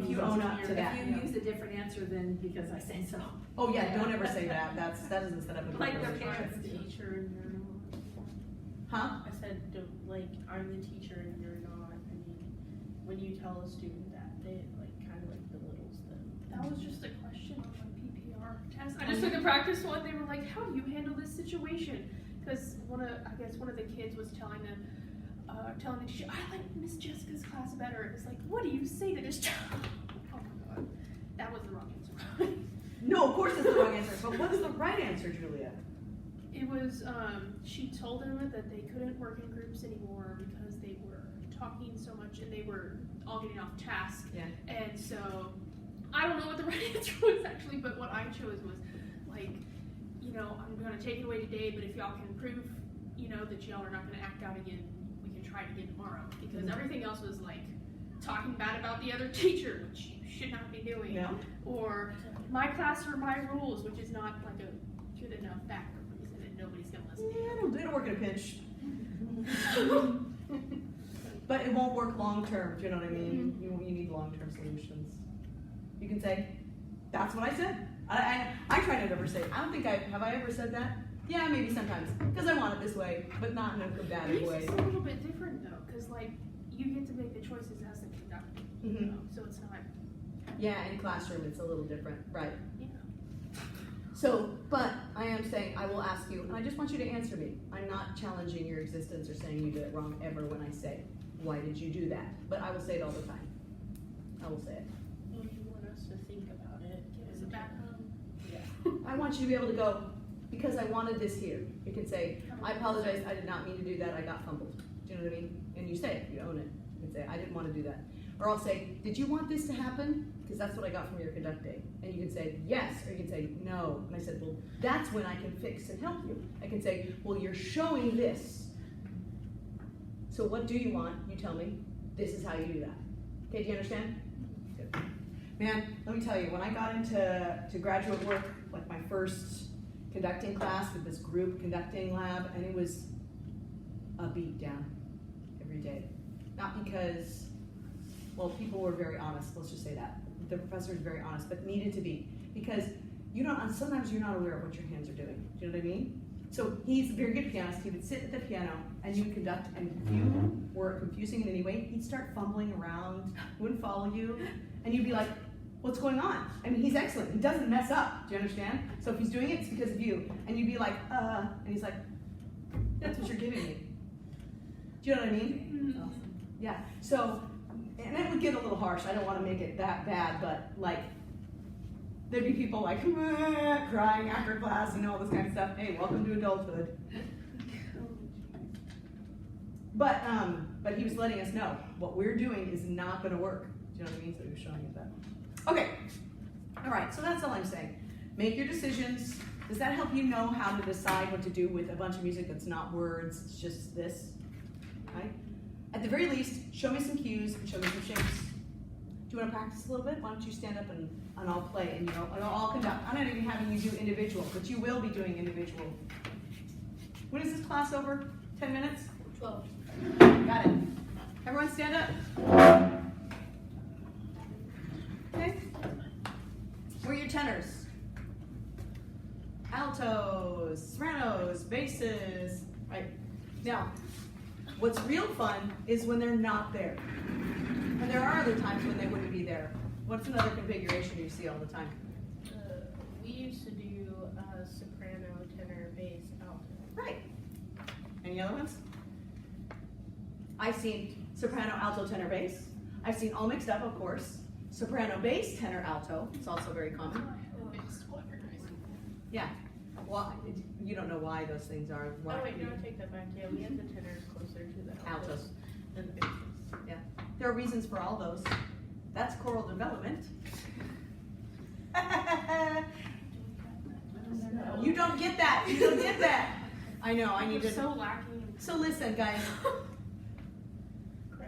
you own up to that. If you use a different answer than because I said so. Oh yeah, don't ever say that. That doesn't set up a good Like the relationship. parents, teacher, and you're not. Huh? I said, I'm the teacher and you're not. I mean, when you tell a student that, they kind of belittles them. That was just a question on my PPR test. I just took a practice one. They were like, "How do you handle this situation?" Because one of the kids was telling the teacher, "I like Miss Jessica's class better." It was like, "What do you say to this child?" Oh my god, that was the wrong answer. No, of course it's the wrong answer. But what's the right answer, Julia? It was, she told them that they couldn't work in groups anymore because they were talking so much and they were all getting off task. Yeah. And so, I don't know what the right answer was actually, but what I chose was, I'm gonna take it away today, but if y'all can prove, that y'all are not gonna act out again, we can try it again tomorrow. Because everything else was talking bad about the other teacher, which you should not be doing. No. Or, my class are my rules, which is not a good enough backup reason, and nobody's gonna listen to you. It'll work in a pinch. But it won't work long term, do you know what I mean? You need long-term solutions. You can say, that's what I said. I try to never say, I don't think have I ever said that? Yeah, maybe sometimes, because I want it this way, but not in a combative It's way. just a little bit different though, because you get to make the choices as the conductor, so it's not, Yeah, in classroom it's a little different, right? yeah. So, but I am saying, I will ask you, and I just want you to answer me. I'm not challenging your existence or saying you did it wrong ever when I say, why did you do that? But I will say it all the time. I will say it. Well, if you want us to think about it, Give us a background. Yeah. I want you to be able to go, because I wanted this here. You can say, I apologize, I did not mean to do that, I got fumbled. Do you know what I mean? And you say it, you own it. You can say, I didn't want to do that. Or I'll say, did you want this to happen? Because that's what I got from your conduct day. And you can say, yes, or you can say, no. And I said, well, that's when I can fix and help you. I can say, well, you're showing this. So what do you want? You tell me. This is how you do that. Okay, do you understand? Good. Man, let me tell you, when I got into graduate work, like my first conducting class with this group conducting lab, and it was a beat down every day. Not because, well, people were very honest, let's just say that. The professor was very honest, but needed to be. Because sometimes you're not aware of what your hands are doing. Do you know what I mean? So he's a very good pianist. He would sit at the piano and you would conduct, and if you were confusing in any way, he'd start fumbling around, wouldn't follow you, and you'd be like, what's going on? I mean, he's excellent. He doesn't mess up. Do you understand? So if he's doing it, it's because of you. And you'd be like, and he's like, that's what you're giving me. Do you know what I mean? Awesome. Yeah. So, and it would get a little harsh. I don't want to make it that bad, but there'd be people like crying after class and all this kind of stuff. Hey, welcome to adulthood. But he was letting us know what we're doing is not going to work. Do you know what I mean? So he was showing us that. Okay. All right. So that's all I'm saying. Make your decisions. Does that help you know how to decide what to do with a bunch of music that's not words? It's just this, right? At the very least, show me some cues and show me some shapes. Do you want to practice a little bit? Why don't you stand up and I'll play and I'll conduct. I'm not even having you do individual, but you will be doing individual. When is this class over? 10 minutes? 12. Got it. Everyone stand up. Okay. Where are your tenors? Altos, sopranos, basses. Right. Now, what's real fun is when they're not there. And there are other times when they wouldn't be there. What's another configuration you see all the time? We used to do soprano, tenor, bass, alto. Right. Any other ones? I've seen soprano, alto, tenor, bass. I've seen all mixed up, of course. Soprano, bass, tenor, alto. It's also very common. Yeah. Why? You don't know why those things are. Why? Oh wait, no, I take that back. Yeah, we had the tenors closer to the Altos. altos than the basses. Yeah. There are reasons for all those. That's choral development. You don't get that. You don't get that. I know. I need We're to. so lacking. So listen, guys.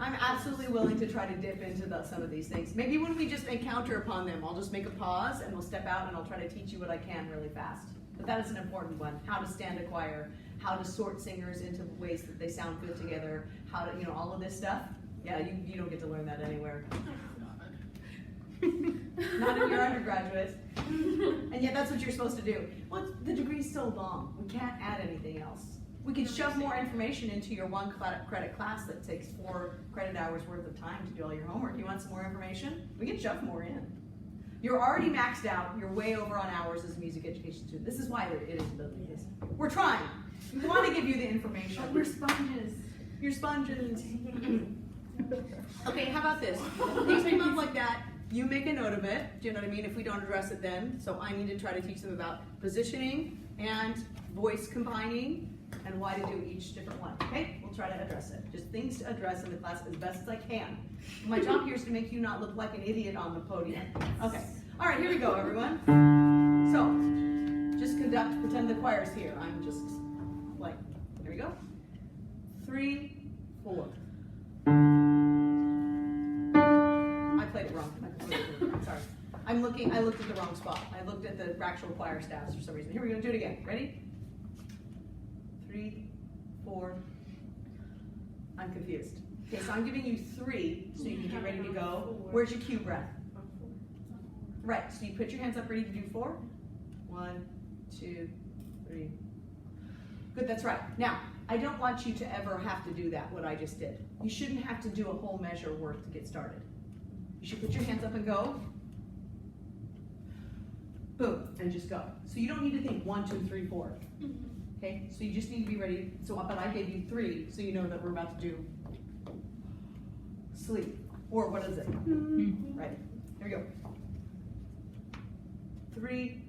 I'm absolutely willing to try to dip into some of these things. Maybe when we just encounter upon them, I'll just make a pause and we'll step out and I'll try to teach you what I can really fast. But that is an important one. How to stand a choir, how to sort singers into ways that they sound good together, how to, all of this stuff. Yeah, you don't get to learn that anywhere. Not in your undergraduate. And yet that's what you're supposed to do. Well, the degree's so long, we can't add anything else. We can shove more information into your 1 credit class that takes 4 credit hours worth of time to do all your homework. You want some more information? We can shove more in. You're already maxed out. You're way over on hours as a music education student. This is why it is the way it is. We're trying. We want to give you the information. We're sponges. You're sponges. Okay, how about this? Things come up like that. You make a note of it. Do you know what I mean? If we don't address it then. So I need to try to teach them about positioning and voice combining and why to do each different one. Okay? We'll try to address it. Just things to address in the class as best as I can. My job here is to make you not look like an idiot on the podium. Okay. All right, here we go, everyone. So, just conduct, pretend the choir's here. I'm just like, here we go. 3, 4. I played it wrong. I'm sorry. I looked at the wrong spot. I looked at the actual choir staffs for some reason. Here we go, do it again. Ready? 3, 4. I'm confused. Okay, so I'm giving you 3 so you can get ready to go. Where's your cue breath? Right, so you put your hands up ready to do 4. 1, 2, 3. Good, that's right. Now, I don't want you to ever have to do that, what I just did. You shouldn't have to do a whole measure worth to get started. You should put your hands up and go. Boom, and just go. So you don't need to think 1, 2, 3, 4. Okay, so you just need to be ready. So, but I gave you 3, so you know that we're about to do sleep. Or what is it? Right, here we go. 3.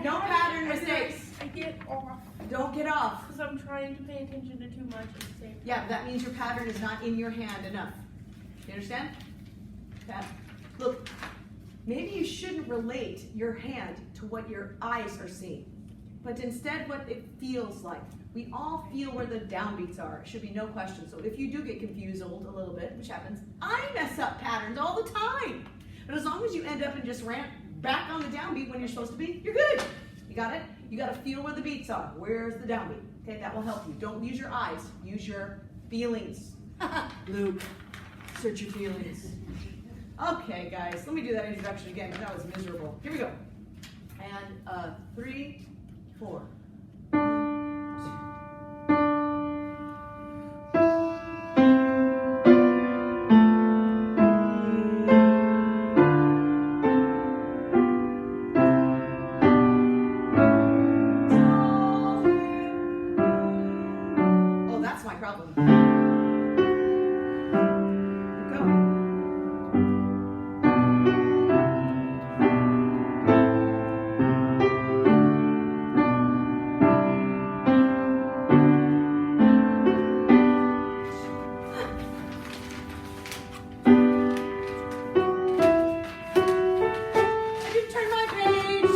No pattern mistakes. I get off Don't get off. because I'm trying to pay attention to too much at the same time. Yeah, that means your pattern is not in your hand enough. You understand? Okay. Look, maybe you shouldn't relate your hand to what your eyes are seeing. but instead what it feels like. We all feel where the downbeats are. It should be no question. So if you do get confused a little bit, which happens, I mess up patterns all the time. But as long as you end up and just ramp back on the downbeat when you're supposed to be, you're good. You got it? You got to feel where the beats are. Where's the downbeat? Okay, that will help you. Don't use your eyes. Use your feelings. Luke, search your feelings. Okay, guys, let me do that introduction again because that was miserable. Here we go. And 3, 4. Oh, that's my problem. Keep going. I didn't turn my page.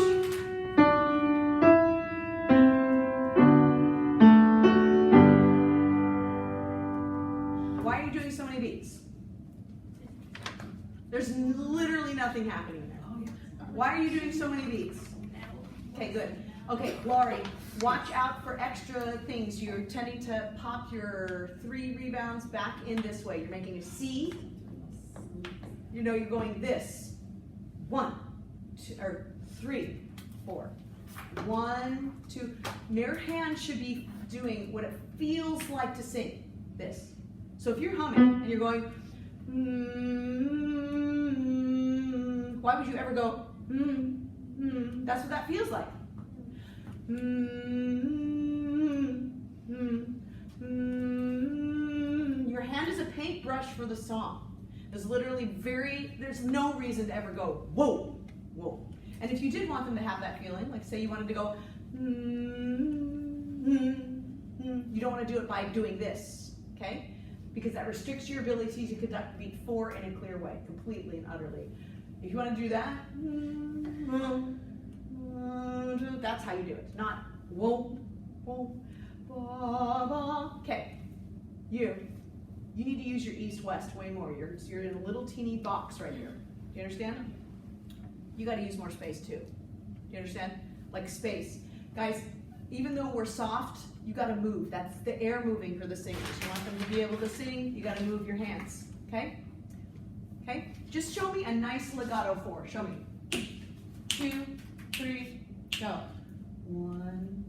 Why are you doing so many beats? There's literally nothing happening there. Why are you doing so many beats? Okay, good. Okay, Laurie, watch out for extra things. You're tending to pop your 3 rebounds back in this way. You're making a C. You know you're going this. 1, 2, or 3, 4. 1, 2. Your hand should be doing what it feels like to sing. This. So if you're humming and you're going, why would you ever go, That's what that feels like. Your hand is a paintbrush for the song. There's no reason to ever go, whoa, whoa. And if you did want them to have that feeling, like say you wanted to go, you don't want to do it by doing this, okay? Because that restricts your ability to conduct beat 4 in a clear way, completely and utterly. If you want to do that, that's how you do it, not whoa, whoa, ba, ba. Okay, you need to use your east-west way more. You're in a little teeny box right here. Do you understand? You got to use more space too. Do you understand? Like space. Guys, even though we're soft, you got to move. That's the air moving for the singers. You want them to be able to sing, you got to move your hands. Okay? Okay? Just show me a nice legato 4. Show me. 2, 3, go. 1,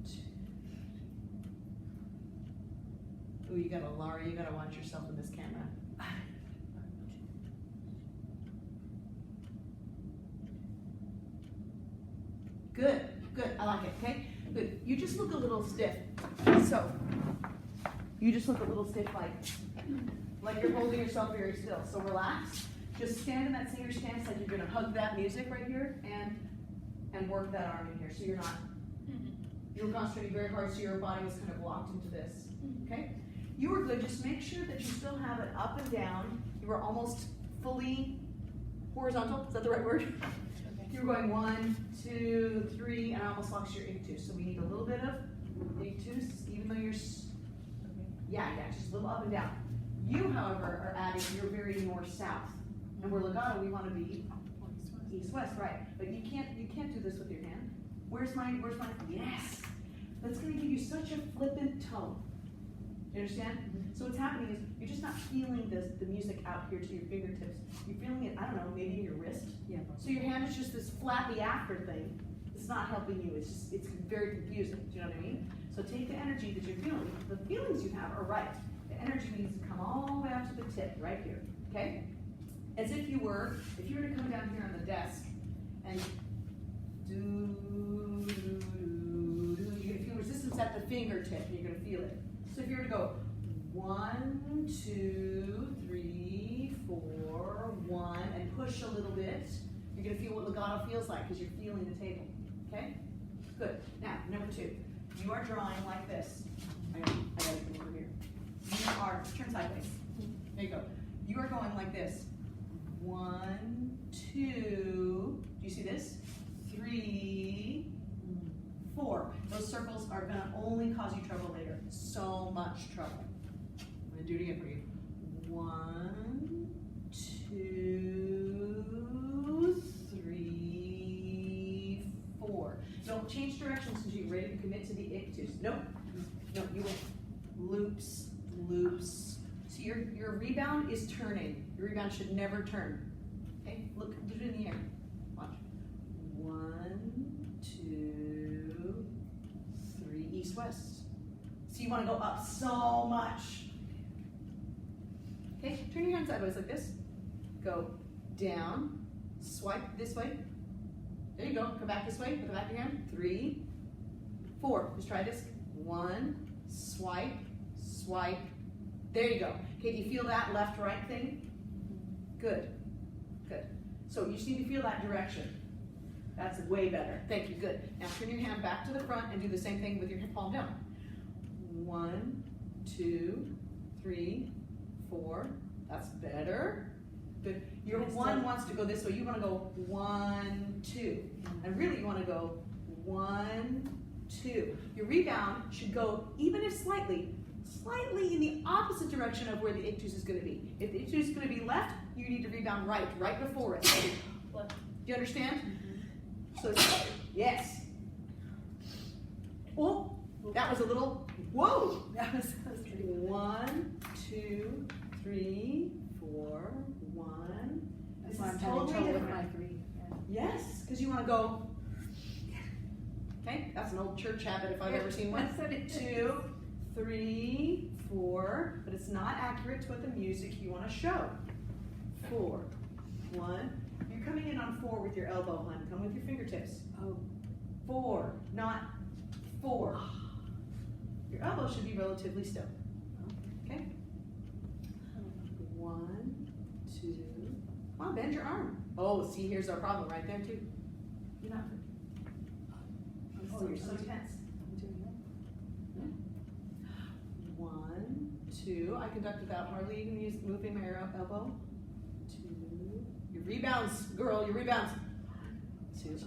2. Ooh, you got to, Laura, you got to watch yourself in this camera. Good, good, I like it, okay? Good, you just look a little stiff. So, you just look a little stiff like you're holding yourself very still. So relax, just stand in that singer stance like you're gonna hug that music right here and work that arm in here. So you're not, you're concentrating very hard so your body was kind of locked into this, okay? You were good, just make sure that you still have it up and down. You were almost fully horizontal, is that the right word? You were going 1, 2, 3, and I almost lost your ictus. So we need a little bit of ictus, even though you're, yeah, just a little up and down. You, however, are adding, you're very more south. And where legato, we want to be east-west, right? But you can't do this with your hand. Where's my, yes! That's going to give you such a flippant tone. You understand? So what's happening is you're just not feeling the music out here to your fingertips. You're feeling it, I don't know, maybe in your wrist. Yeah. So your hand is just this flappy after thing. It's not helping you. It's very confusing. Do you know what I mean? So take the energy that you're feeling. The feelings you have are right. The energy needs to come all the way up to the tip, right here. Okay? As if you were to come down here on the desk and you're gonna feel resistance at the fingertip. You're gonna feel it. So if you were to go 1, 2, 3, 4, 1, and push a little bit, you're going to feel what legato feels like because you're feeling the table. Okay? Good. Now, number 2. You are drawing like this. I got to come over here. You are, turn sideways. There you go. You are going like this. 1, 2, do you see this? 3, 4. Those circles are gonna only cause you trouble later. So much trouble. I'm gonna do it again for you. 1, 2, 3, 4. Don't change directions until you're ready to commit to the ictus. Nope. No, you went loops, loops. So your rebound is turning. Your rebound should never turn. Okay, look, do it in the air. Watch. 1, 2, 3, east, west. So you want to go up so much. Okay, turn your hand sideways like this. Go down, swipe this way. There you go, come back this way with the back of your hand. 3, 4, just try this. 1, swipe, swipe. There you go. Okay, do you feel that left, right thing? Good, good. So you just need to feel that direction. That's way better. Thank you, good. Now turn your hand back to the front and do the same thing with your palm down. 1, 2, 3, 4. That's better. Good. Your 1 wants to go this way. You want to go 1, 2. And really you want to go 1, 2. Your rebound should go, even if slightly in the opposite direction of where the ictus is going to be. If the ictus is going to be left, you need to rebound right before it. Do you understand? So, yes. Oh, that was a little, whoa. That was pretty good. 1, 2, 3, 4, 1. That's This why is I'm having totally trouble with different. my 3. Yeah. Yes, because you want to go. Okay, that's an old church habit if I've ever seen one. 2, 3, 4, but it's not accurate to what the music you want to show. 4, 1. You're coming in on 4 with your elbow, hon. Come with your fingertips. Oh. 4, not 4. Your elbow should be relatively still. Okay. 1, 2. Come on, bend your arm. Oh, see, here's our problem right there too. You're not. Oh, you're so tense. I'm doing that. 1, 2. I conduct without hardly even moving my elbow. 2. Your rebounds, girl. Your rebounds. 2.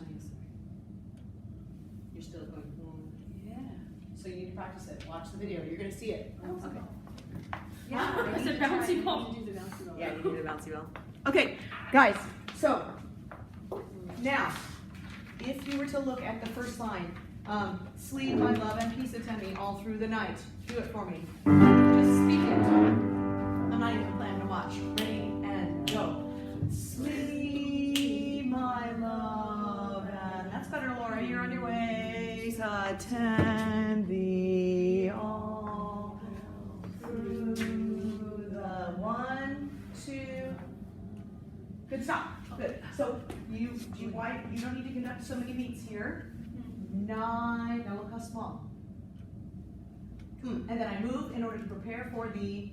You're still going. Yeah. So you need to practice it. Watch the video. You're gonna see it. Okay. Yeah, Huh? I said bouncy ball. You do the bouncy ball. Yeah, you do the bouncy ball. Okay, guys. So now, if you were to look at the first line, sleep, my love, and peace attend me all through the night. Do it for me. Just speak it. I'm not even planning to watch. Ready and go. Sleep, my love, and that's better, Laura. You're on your way. Attend thee all through the 1, 2. Good, stop. Good. So you don't need to conduct so many beats here. 9. Now look how small. And then I move in order to prepare for the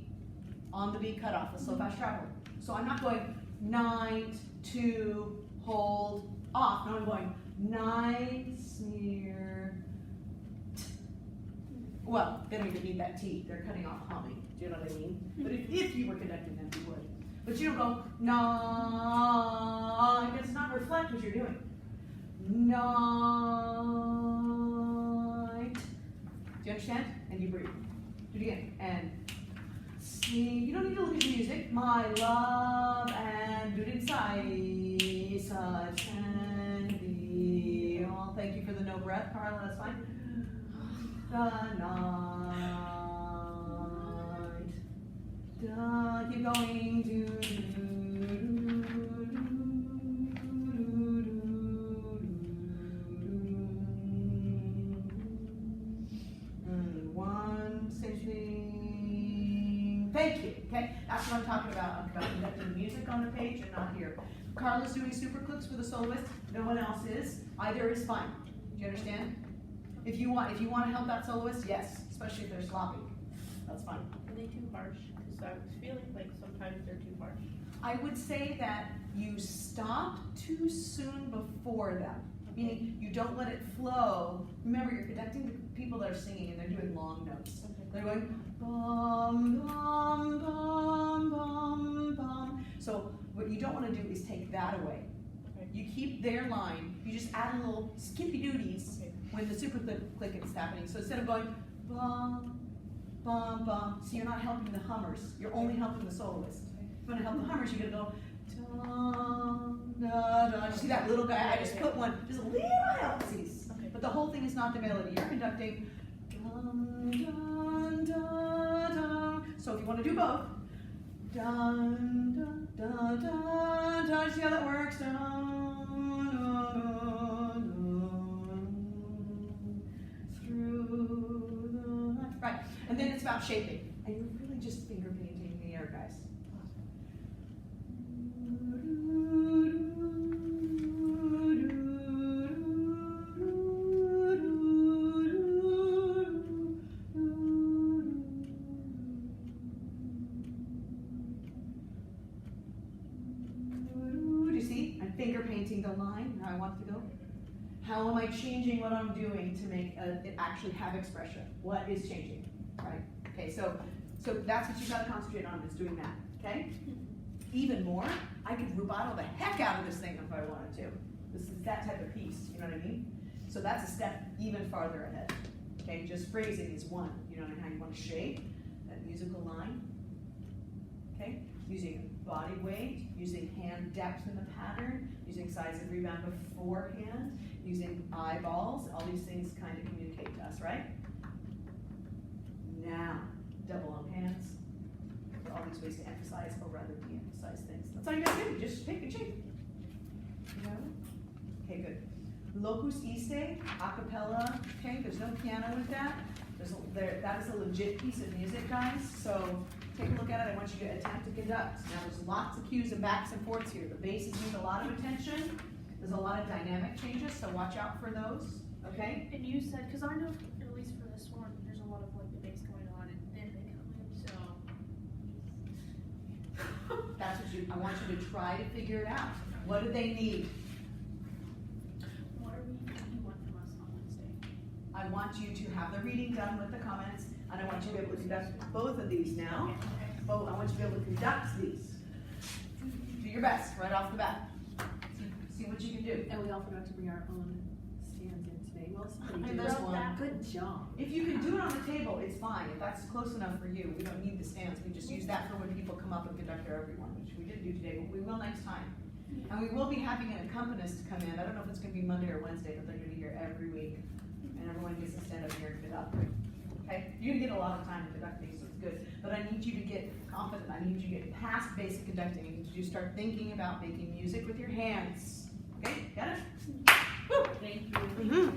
on the beat cutoff, the slow fast travel. So I'm not going 9, 2, hold, off. No, I'm going 9, sneer. Well, they don't even need that T. They're cutting off humming. Do you know what I mean? But if you were conducting them, you would. But you don't go, no, it does not reflect what you're doing. Night. Do you understand? And you breathe. Do it again. And see, you don't need to look at the music. My love, and do it inside. Such and be all. Thank you for the no breath, Carla. That's fine. The night. Keep going. One, same thing. Thank you. Okay, that's what I'm talking about. I'm about conducting music on the page and not here. Carla's doing super clicks for the soloist. No one else is. Either is fine. Do you understand? If you want to help that soloist, yes, especially if they're sloppy. That's fine. Are they too harsh? Because I was feeling like sometimes they're too harsh. I would say that you stop too soon before them. Meaning you don't let it flow. Remember, you're conducting the people that are singing and they're doing long notes. They're going bum bum bum bum bum. So what you don't want to do is take that away. Okay. You keep their line. You just add a little skippy dooties when the super click is happening. So instead of going bum, bum, bum, so you're not helping the hummers, you're only helping the soloist. If you want to help the hummers, you're gonna go dun, da, da. You see that little guy? I just put one, just a little halfsies. Okay. But the whole thing is not the melody. You're conducting dun, dun, dun, dun. So if you want to do both, dun, dun, dun, dun, dun. See how that works? Dun, dun, dun, dun, through the night. Right. And then it's about shaping. And you're really just finger painting the air, guys. Do you see? I'm finger painting the line, how I want it to go. How am I changing what I'm doing to make it actually have expression? What is changing, right? Okay, so that's what you gotta concentrate on, is doing that, okay? Even more, I could rubato the heck out of this thing if I wanted to. This is that type of piece, you know what I mean? So that's a step even farther ahead, okay? Just phrasing is one, you know how you wanna shape that musical line, okay? Using body weight, using hand depth in the pattern, using size of rebound beforehand, using eyeballs, all these things kind of communicate to us, right? Now, double on hands, all these ways to emphasize or rather de-emphasize things. That's all you gotta do, just pick and shape. You know? Okay, good. Locus iste, a cappella, okay, there's no piano with that. That is a legit piece of music, guys, so take a look at it. I want you to attempt to conduct. Now, there's lots of cues and backs and forths here. The basses need a lot of attention. There's a lot of dynamic changes, so watch out for those, okay? And you said, because I know, at least for this one, there's a lot of like the bass going on and then they come in, so. That's what I want you to try to figure it out. What do they need? What are we, you want from us on Wednesday? I want you to have the reading done with the comments, and I want you to be able to conduct both of these now. I want you to be able to conduct these. Do your best right off the bat. See what you can do. And we all forgot to bring our own stands in today. Well, somebody I did. missed one. Good job. If you can do it on the table, it's fine. If that's close enough for you, we don't need the stands. We just use that for when people come up and conduct our everyone, which we didn't do today, but we will next time. And we will be having an accompanist come in. I don't know if it's gonna be Monday or Wednesday, but they're gonna be here every week. And everyone gets to stand up here and conduct. Okay? You're gonna get a lot of time to conduct these, so it's good. But I need you to get confident. I need you to get past basic conducting. I need you to start thinking about making music with your hands. Okay? Got it? Woo! Thank you. Mhm.